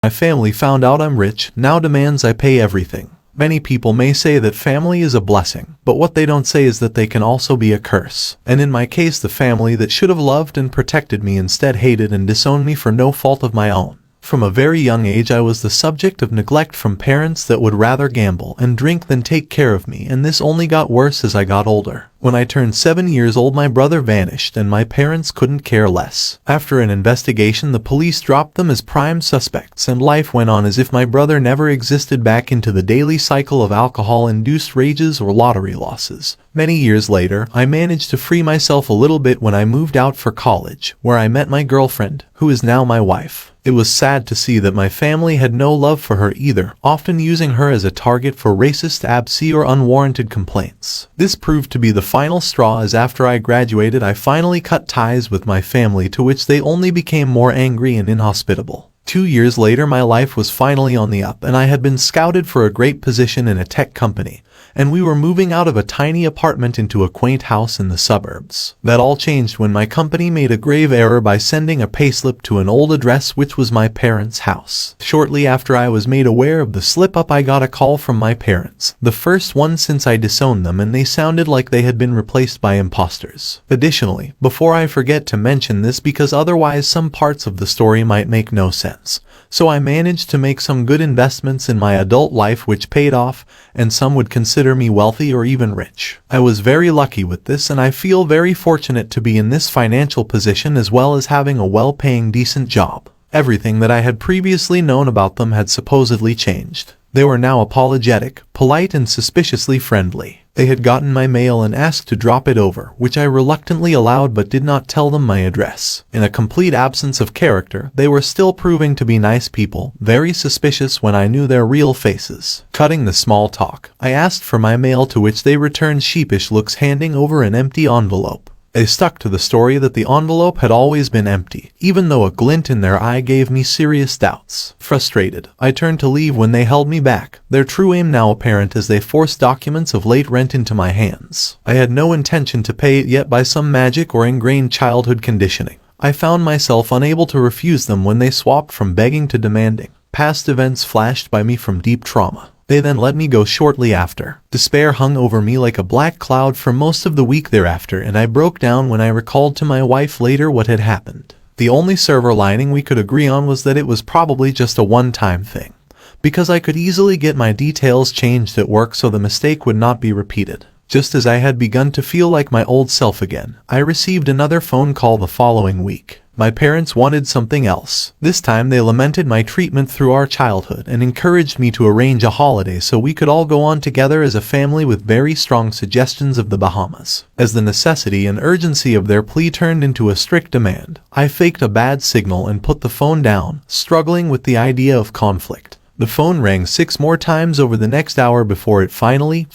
My family found out I'm rich, now demands I pay everything. Many people may say that family is a blessing, but what they don't say is that they can also be a curse. And in my case, the family that should have loved and protected me instead hated and disowned me for no fault of my own. From a very young age I was the subject of neglect from parents that would rather gamble and drink than take care of me, and this only got worse as I got older. When I turned 7 years old, my brother vanished and my parents couldn't care less. After an investigation, the police dropped them as prime suspects, and life went on as if my brother never existed, back into the daily cycle of alcohol-induced rages or lottery losses. Many years later, I managed to free myself a little bit when I moved out for college, where I met my girlfriend, who is now my wife. It was sad to see that my family had no love for her either, often using her as a target for racist abuse or unwarranted complaints. This proved to be the final straw, as after I graduated I finally cut ties with my family, to which they only became more angry and inhospitable. 2 years later my life was finally on the up, and I had been scouted for a great position in a tech company, and we were moving out of a tiny apartment into a quaint house in the suburbs. That all changed when my company made a grave error by sending a payslip to an old address, which was my parents' house. Shortly after I was made aware of the slip-up, I got a call from my parents, the first one since I disowned them, and they sounded like they had been replaced by imposters. Additionally, before I forget to mention this because otherwise some parts of the story might make no sense, so I managed to make some good investments in my adult life which paid off, and some would consider me wealthy or even rich. I was very lucky with this, and I feel very fortunate to be in this financial position, as well as having a well-paying decent job. Everything that I had previously known about them had supposedly changed. They were now apologetic, polite, and suspiciously friendly. They had gotten my mail and asked to drop it over, which I reluctantly allowed but did not tell them my address. In a complete absence of character, they were still proving to be nice people, very suspicious when I knew their real faces. Cutting the small talk, I asked for my mail, to which they returned sheepish looks, handing over an empty envelope. They stuck to the story that the envelope had always been empty, even though a glint in their eye gave me serious doubts. Frustrated, I turned to leave when they held me back, their true aim now apparent as they forced documents of late rent into my hands. I had no intention to pay it, yet by some magic or ingrained childhood conditioning, I found myself unable to refuse them when they swapped from begging to demanding. Past events flashed by me from deep trauma. They then let me go shortly after. Despair hung over me like a black cloud for most of the week thereafter, and I broke down when I recalled to my wife later what had happened. The only silver lining we could agree on was that it was probably just a one-time thing, because I could easily get my details changed at work so the mistake would not be repeated. Just as I had begun to feel like my old self again, I received another phone call the following week. My parents wanted something else. This time they lamented my treatment through our childhood and encouraged me to arrange a holiday so we could all go on together as a family, with very strong suggestions of the Bahamas. As the necessity and urgency of their plea turned into a strict demand, I faked a bad signal and put the phone down, struggling with the idea of conflict. The phone rang 6 more times over the next hour before it finally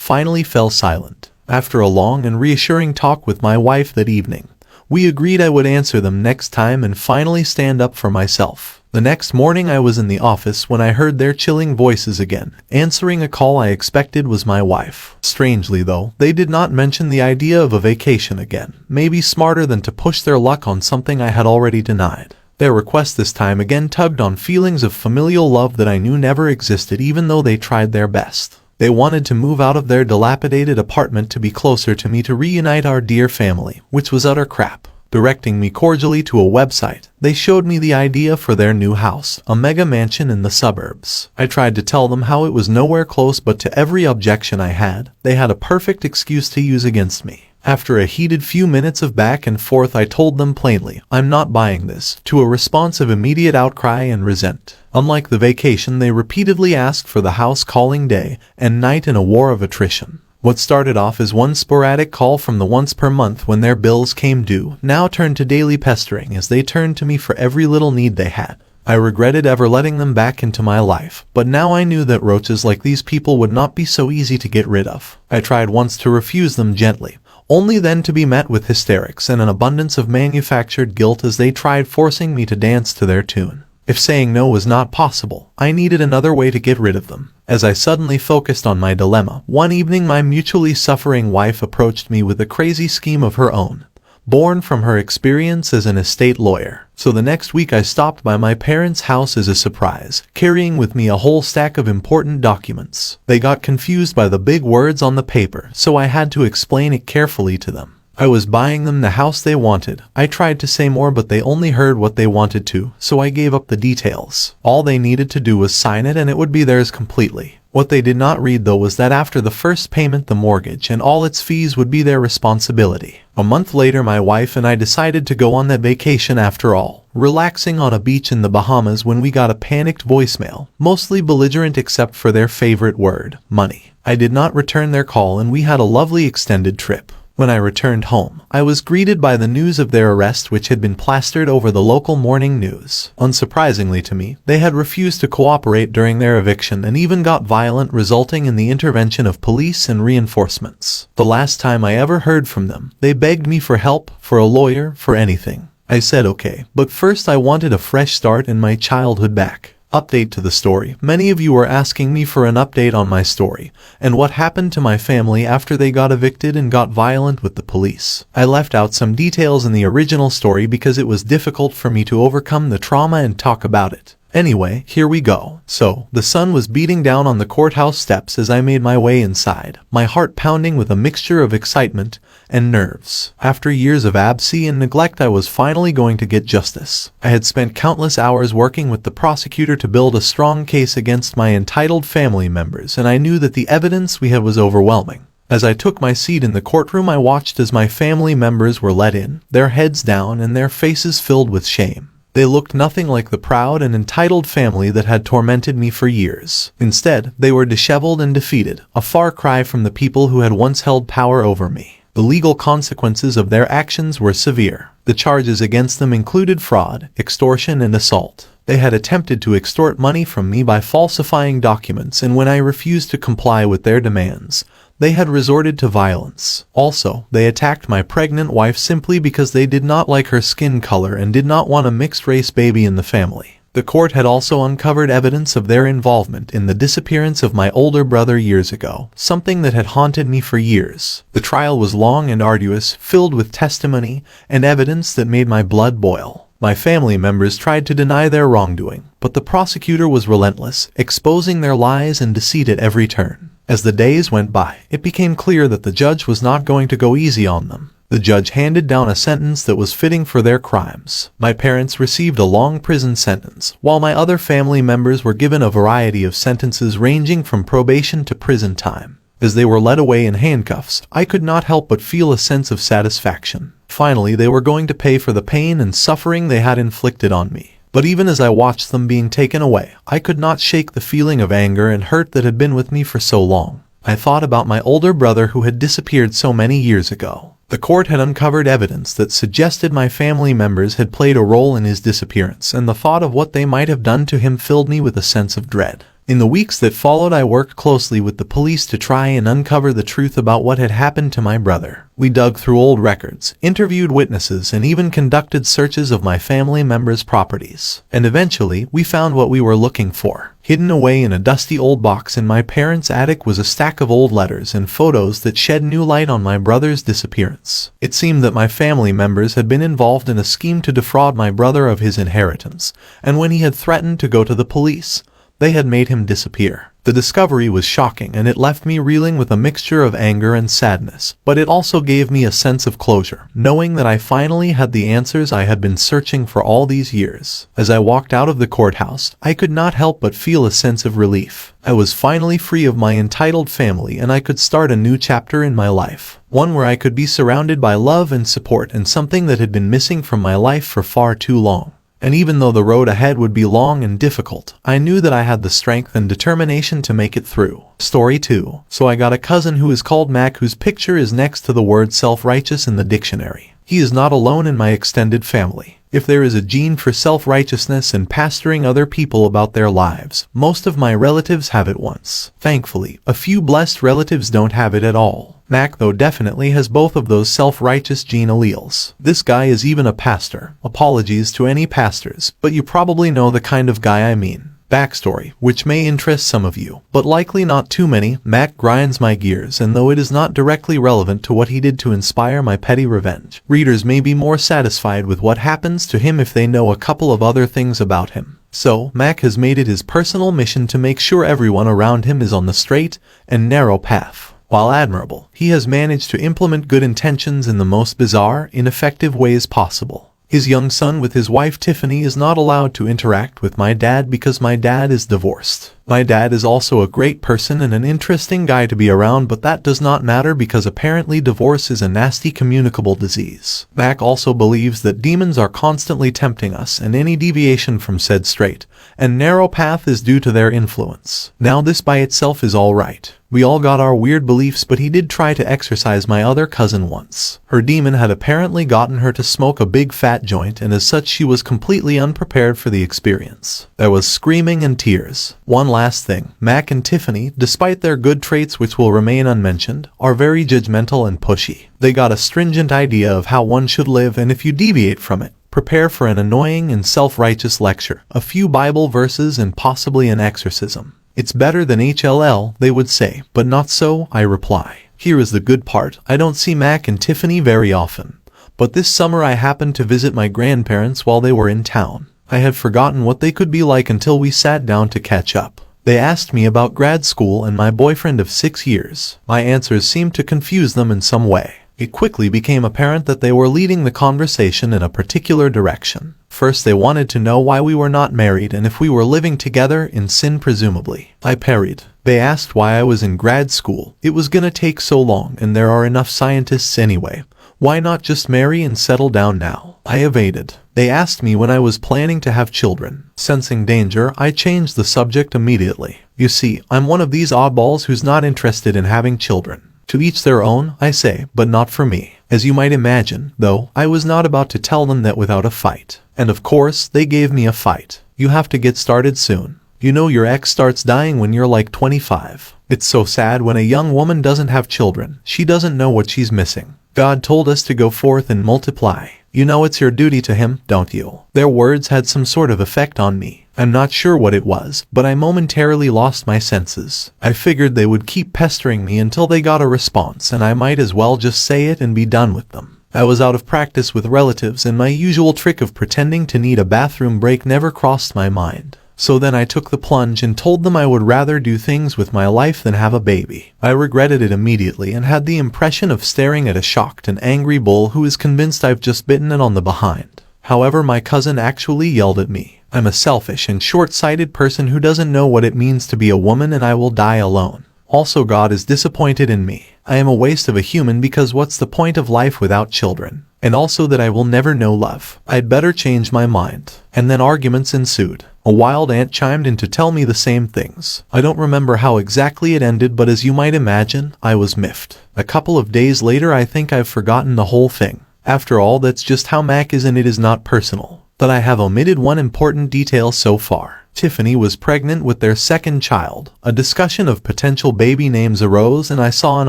fell silent. After a long and reassuring talk with my wife that evening, we agreed I would answer them next time and finally stand up for myself. The next morning I was in the office when I heard their chilling voices again. Answering a call I expected was my wife. Strangely though, they did not mention the idea of a vacation again, maybe smarter than to push their luck on something I had already denied. Their request this time again tugged on feelings of familial love that I knew never existed, even though they tried their best. They wanted to move out of their dilapidated apartment to be closer to me, to reunite our dear family, which was utter crap. Directing me cordially to a website, they showed me the idea for their new house, a mega mansion in the suburbs. I tried to tell them how it was nowhere close, but to every objection I had, they had a perfect excuse to use against me. After a heated few minutes of back and forth, I told them plainly, "I'm not buying this," to a response of immediate outcry and resent. Unlike the vacation, they repeatedly asked for the house, calling day and night in a war of attrition. What started off as one sporadic call from the once per month when their bills came due now turned to daily pestering as they turned to me for every little need they had. I regretted ever letting them back into my life, but now I knew that roaches like these people would not be so easy to get rid of. I tried once to refuse them gently, only then to be met with hysterics and an abundance of manufactured guilt as they tried forcing me to dance to their tune. If saying no was not possible, I needed another way to get rid of them. As I suddenly focused on my dilemma, one evening my mutually suffering wife approached me with a crazy scheme of her own. born from her experience as an estate lawyer. So the next week I stopped by my parents' house as a surprise, carrying with me a whole stack of important documents. They got confused by the big words on the paper, so I had to explain it carefully to them. I was buying them the house they wanted. I tried to say more, but they only heard what they wanted to, so I gave up the details. All they needed to do was sign it and it would be theirs completely. What they did not read though was that after the first payment the mortgage and all its fees would be their responsibility. A month later my wife and I decided to go on that vacation after all, relaxing on a beach in the Bahamas when we got a panicked voicemail, mostly belligerent except for their favorite word, money. I did not return their call and we had a lovely extended trip. When I returned home, I was greeted by the news of their arrest, which had been plastered over the local morning news. Unsurprisingly to me, they had refused to cooperate during their eviction and even got violent, resulting in the intervention of police and reinforcements. The last time I ever heard from them, they begged me for help, for a lawyer, for anything. I said okay, but first I wanted a fresh start and my childhood back. Update to the story. Many of you are asking me for an update on my story and what happened to my family after they got evicted and got violent with the police. I left out some details in the original story because it was difficult for me to overcome the trauma and talk about it. Anyway, here we go. So, the sun was beating down on the courthouse steps as I made my way inside, my heart pounding with a mixture of excitement and nerves. After years of absence and neglect, I was finally going to get justice. I had spent countless hours working with the prosecutor to build a strong case against my entitled family members, and I knew that the evidence we had was overwhelming. As I took my seat in the courtroom, I watched as my family members were let in, their heads down and their faces filled with shame. They looked nothing like the proud and entitled family that had tormented me for years. Instead, they were disheveled and defeated, a far cry from the people who had once held power over me. The legal consequences of their actions were severe. The charges against them included fraud, extortion, and assault. They had attempted to extort money from me by falsifying documents, and when I refused to comply with their demands, they had resorted to violence. Also, they attacked my pregnant wife simply because they did not like her skin color and did not want a mixed-race baby in the family. The court had also uncovered evidence of their involvement in the disappearance of my older brother years ago, something that had haunted me for years. The trial was long and arduous, filled with testimony and evidence that made my blood boil. My family members tried to deny their wrongdoing, but the prosecutor was relentless, exposing their lies and deceit at every turn. As the days went by, it became clear that the judge was not going to go easy on them. The judge handed down a sentence that was fitting for their crimes. My parents received a long prison sentence, while my other family members were given a variety of sentences ranging from probation to prison time. As they were led away in handcuffs, I could not help but feel a sense of satisfaction. Finally, they were going to pay for the pain and suffering they had inflicted on me. But even as I watched them being taken away, I could not shake the feeling of anger and hurt that had been with me for so long. I thought about my older brother who had disappeared so many years ago. The court had uncovered evidence that suggested my family members had played a role in his disappearance, and the thought of what they might have done to him filled me with a sense of dread. In the weeks that followed, I worked closely with the police to try and uncover the truth about what had happened to my brother. We dug through old records, interviewed witnesses, and even conducted searches of my family members' properties. And eventually, we found what we were looking for. Hidden away in a dusty old box in my parents' attic was a stack of old letters and photos that shed new light on my brother's disappearance. It seemed that my family members had been involved in a scheme to defraud my brother of his inheritance, and when he had threatened to go to the police, they had made him disappear. The discovery was shocking, and it left me reeling with a mixture of anger and sadness, but it also gave me a sense of closure, knowing that I finally had the answers I had been searching for all these years. As I walked out of the courthouse, I could not help but feel a sense of relief. I was finally free of my entitled family, and I could start a new chapter in my life. One where I could be surrounded by love and support, and something that had been missing from my life for far too long. And even though the road ahead would be long and difficult, I knew that I had the strength and determination to make it through. Story 2. So I got a cousin who is called Mac, whose picture is next to the word self-righteous in the dictionary. He is not alone in my extended family. If there is a gene for self-righteousness and pastoring other people about their lives, most of my relatives have it once. Thankfully, a few blessed relatives don't have it at all. Mac, though, definitely has both of those self-righteous gene alleles. This guy is even a pastor. Apologies to any pastors, but you probably know the kind of guy I mean. Backstory, which may interest some of you, but likely not too many. Mac grinds my gears, and though it is not directly relevant to what he did to inspire my petty revenge, readers may be more satisfied with what happens to him if they know a couple of other things about him. So, Mac has made it his personal mission to make sure everyone around him is on the straight and narrow path. While admirable, he has managed to implement good intentions in the most bizarre, ineffective ways possible. His young son with his wife Tiffany is not allowed to interact with my dad because my dad is divorced. My dad is also a great person and an interesting guy to be around, but that does not matter because apparently divorce is a nasty communicable disease. Mac also believes that demons are constantly tempting us, and any deviation from said straight and narrow path is due to their influence. Now this by itself is alright. We all got our weird beliefs, but he did try to exorcise my other cousin once. Her demon had apparently gotten her to smoke a big fat joint, and as such she was completely unprepared for the experience. There was screaming and tears. One last thing, Mac and Tiffany, despite their good traits which will remain unmentioned, are very judgmental and pushy. They got a stringent idea of how one should live, and if you deviate from it, prepare for an annoying and self-righteous lecture, a few Bible verses, and possibly an exorcism. It's better than HLL, they would say, but not so, I reply. Here is the good part, I don't see Mac and Tiffany very often. But this summer I happened to visit my grandparents while they were in town. I had forgotten what they could be like until we sat down to catch up. They asked me about grad school and my boyfriend of 6 years. My answers seemed to confuse them in some way. It quickly became apparent that they were leading the conversation in a particular direction. First they wanted to know why we were not married and if we were living together in sin presumably. I parried. They asked why I was in grad school. It was gonna take so long and there are enough scientists anyway. Why not just marry and settle down now? I evaded. They asked me when I was planning to have children. Sensing danger, I changed the subject immediately. You see, I'm one of these oddballs who's not interested in having children. To each their own, I say, but not for me. As you might imagine, though, I was not about to tell them that without a fight. And of course, they gave me a fight. You have to get started soon. You know your ex starts dying when you're like 25. It's so sad when a young woman doesn't have children. She doesn't know what she's missing. God told us to go forth and multiply. You know it's your duty to him, don't you? Their words had some sort of effect on me. I'm not sure what it was, but I momentarily lost my senses. I figured they would keep pestering me until they got a response, and I might as well just say it and be done with them. I was out of practice with relatives, and my usual trick of pretending to need a bathroom break never crossed my mind. So then I took the plunge and told them I would rather do things with my life than have a baby. I regretted it immediately and had the impression of staring at a shocked and angry bull who is convinced I've just bitten it on the behind. However, my cousin actually yelled at me. I'm a selfish and short-sighted person who doesn't know what it means to be a woman, and I will die alone. Also, God is disappointed in me. I am a waste of a human because what's the point of life without children? And also that I will never know love. I'd better change my mind. And then arguments ensued. A wild ant chimed in to tell me the same things. I don't remember how exactly it ended, but as you might imagine, I was miffed. A couple of days later I think I've forgotten the whole thing. After all, that's just how Mac is, and it is not personal. But I have omitted one important detail so far. Tiffany was pregnant with their second child. A discussion of potential baby names arose, and I saw an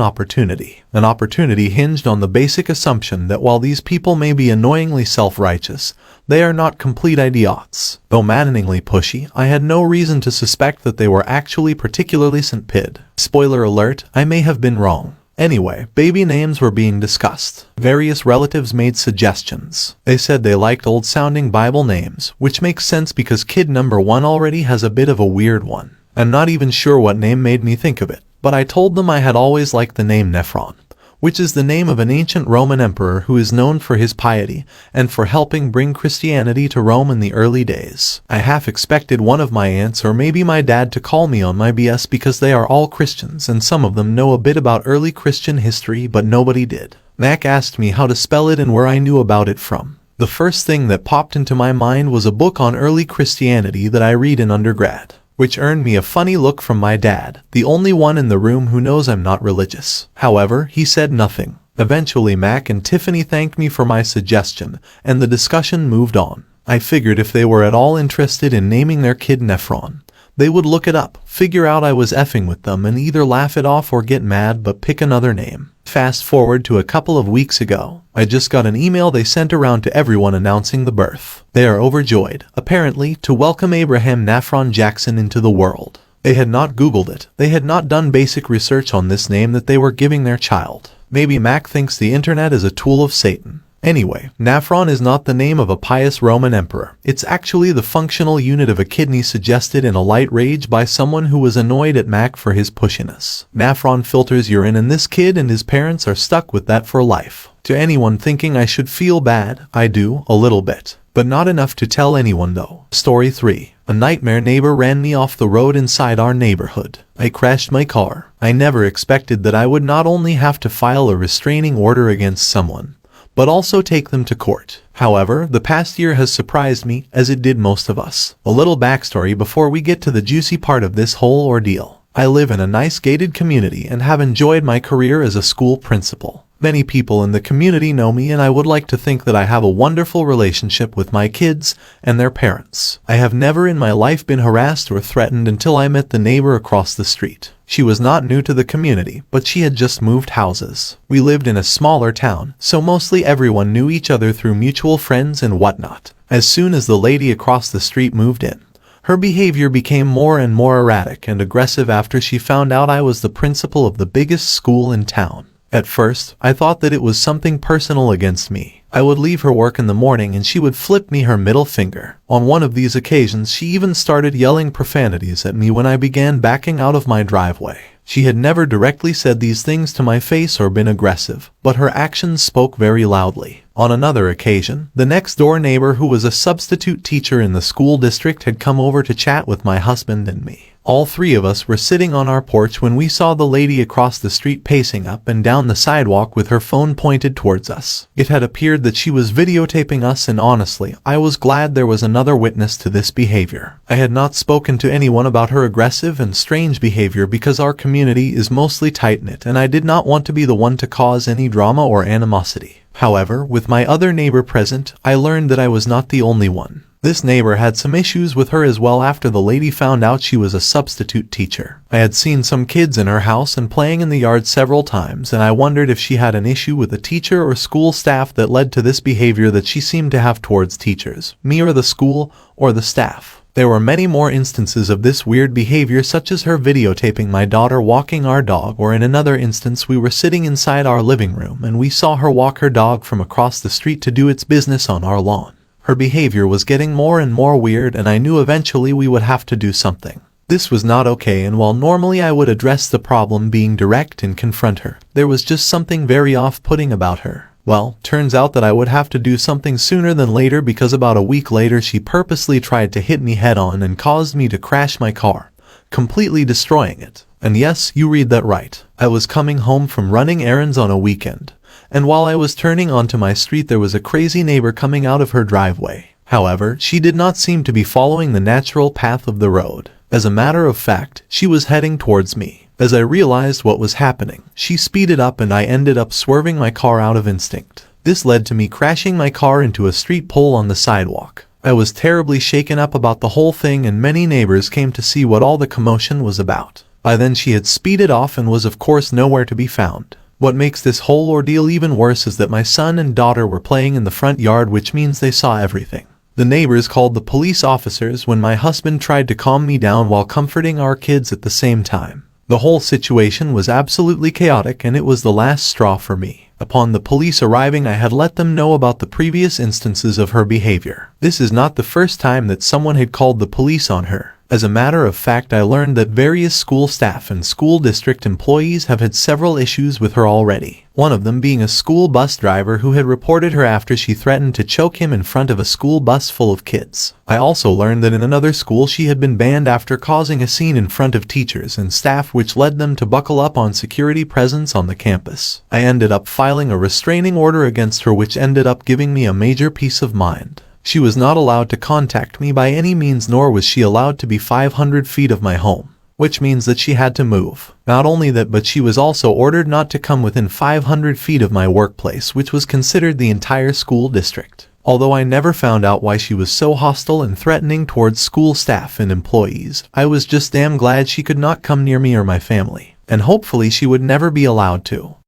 opportunity. An opportunity hinged on the basic assumption that while these people may be annoyingly self-righteous, they are not complete idiots. Though maddeningly pushy, I had no reason to suspect that they were actually particularly St. Spoiler alert, I may have been wrong. Anyway, baby names were being discussed. Various relatives made suggestions. They said they liked old-sounding Bible names, which makes sense because kid number 1 already has a bit of a weird one. I'm not even sure what name made me think of it, but I told them I had always liked the name Nephron, which is the name of an ancient Roman emperor who is known for his piety and for helping bring Christianity to Rome in the early days. I half expected one of my aunts or maybe my dad to call me on my BS because they are all Christians and some of them know a bit about early Christian history, but nobody did. Mac asked me how to spell it and where I knew about it from. The first thing that popped into my mind was a book on early Christianity that I read in undergrad, which earned me a funny look from my dad, the only one in the room who knows I'm not religious. However, he said nothing. Eventually Mac and Tiffany thanked me for my suggestion, and the discussion moved on. I figured if they were at all interested in naming their kid Nephron, They would look it up, figure out I was effing with them, and either laugh it off or get mad but pick another name. Fast forward to a couple of weeks ago. I just got an email they sent around to everyone announcing the birth. They are overjoyed, apparently, to welcome Abraham Nafron Jackson into the world. They had not Googled it. They had not done basic research on this name that they were giving their child. Maybe Mac thinks the internet is a tool of Satan. Anyway, Nafron is not the name of a pious Roman emperor. It's actually the functional unit of a kidney suggested in a light rage by someone who was annoyed at Mac for his pushiness. Nafron filters urine, and this kid and his parents are stuck with that for life. To anyone thinking I should feel bad, I do, a little bit. But not enough to tell anyone though. Story 3. A nightmare neighbor ran me off the road inside our neighborhood. I crashed my car. I never expected that I would not only have to file a restraining order against someone, but also take them to court. However, the past year has surprised me, as it did most of us. A little backstory before we get to the juicy part of this whole ordeal. I live in a nice gated community and have enjoyed my career as a school principal. Many people in the community know me, and I would like to think that I have a wonderful relationship with my kids and their parents. I have never in my life been harassed or threatened until I met the neighbor across the street. She was not new to the community, but she had just moved houses. We lived in a smaller town, so mostly everyone knew each other through mutual friends and whatnot. As soon as the lady across the street moved in, her behavior became more and more erratic and aggressive after she found out I was the principal of the biggest school in town. At first, I thought that it was something personal against me. I would leave her work in the morning and she would flip me her middle finger. On one of these occasions, she even started yelling profanities at me when I began backing out of my driveway. She had never directly said these things to my face or been aggressive, but her actions spoke very loudly. On another occasion, the next-door neighbor, who was a substitute teacher in the school district, had come over to chat with my husband and me. All three of us were sitting on our porch when we saw the lady across the street pacing up and down the sidewalk with her phone pointed towards us. It had appeared that she was videotaping us, and honestly, I was glad there was another witness to this behavior. I had not spoken to anyone about her aggressive and strange behavior because our community is mostly tight-knit and I did not want to be the one to cause any drama or animosity. However, with my other neighbor present, I learned that I was not the only one. This neighbor had some issues with her as well after the lady found out she was a substitute teacher. I had seen some kids in her house and playing in the yard several times, and I wondered if she had an issue with a teacher or school staff that led to this behavior that she seemed to have towards teachers, me or the school, or the staff. There were many more instances of this weird behavior, such as her videotaping my daughter walking our dog, or in another instance we were sitting inside our living room and we saw her walk her dog from across the street to do its business on our lawn. Her behavior was getting more and more weird, and I knew eventually we would have to do something. This was not okay, and while normally I would address the problem being direct and confront her, there was just something very off-putting about her. Well, turns out that I would have to do something sooner than later, because about a week later she purposely tried to hit me head-on and caused me to crash my car, completely destroying it. And yes, you read that right. I was coming home from running errands on a weekend, and while I was turning onto my street there was a crazy neighbor coming out of her driveway. However, she did not seem to be following the natural path of the road. As a matter of fact, she was heading towards me. As I realized what was happening, she speeded up and I ended up swerving my car out of instinct. This led to me crashing my car into a street pole on the sidewalk. I was terribly shaken up about the whole thing, and many neighbors came to see what all the commotion was about. By then she had speeded off and was of course nowhere to be found. What makes this whole ordeal even worse is that my son and daughter were playing in the front yard, which means they saw everything. The neighbors called the police officers when my husband tried to calm me down while comforting our kids at the same time. The whole situation was absolutely chaotic, and it was the last straw for me. Upon the police arriving, I had let them know about the previous instances of her behavior. This is not the first time that someone had called the police on her. As a matter of fact, I learned that various school staff and school district employees have had several issues with her already. One of them being a school bus driver who had reported her after she threatened to choke him in front of a school bus full of kids. I also learned that in another school she had been banned after causing a scene in front of teachers and staff, which led them to buckle up on security presence on the campus. I ended up filing a restraining order against her, which ended up giving me a major peace of mind. She was not allowed to contact me by any means, nor was she allowed to be 500 feet of my home, which means that she had to move. Not only that, but she was also ordered not to come within 500 feet of my workplace, which was considered the entire school district. Although I never found out why she was so hostile and threatening towards school staff and employees, I was just damn glad she could not come near me or my family, and hopefully she would never be allowed to.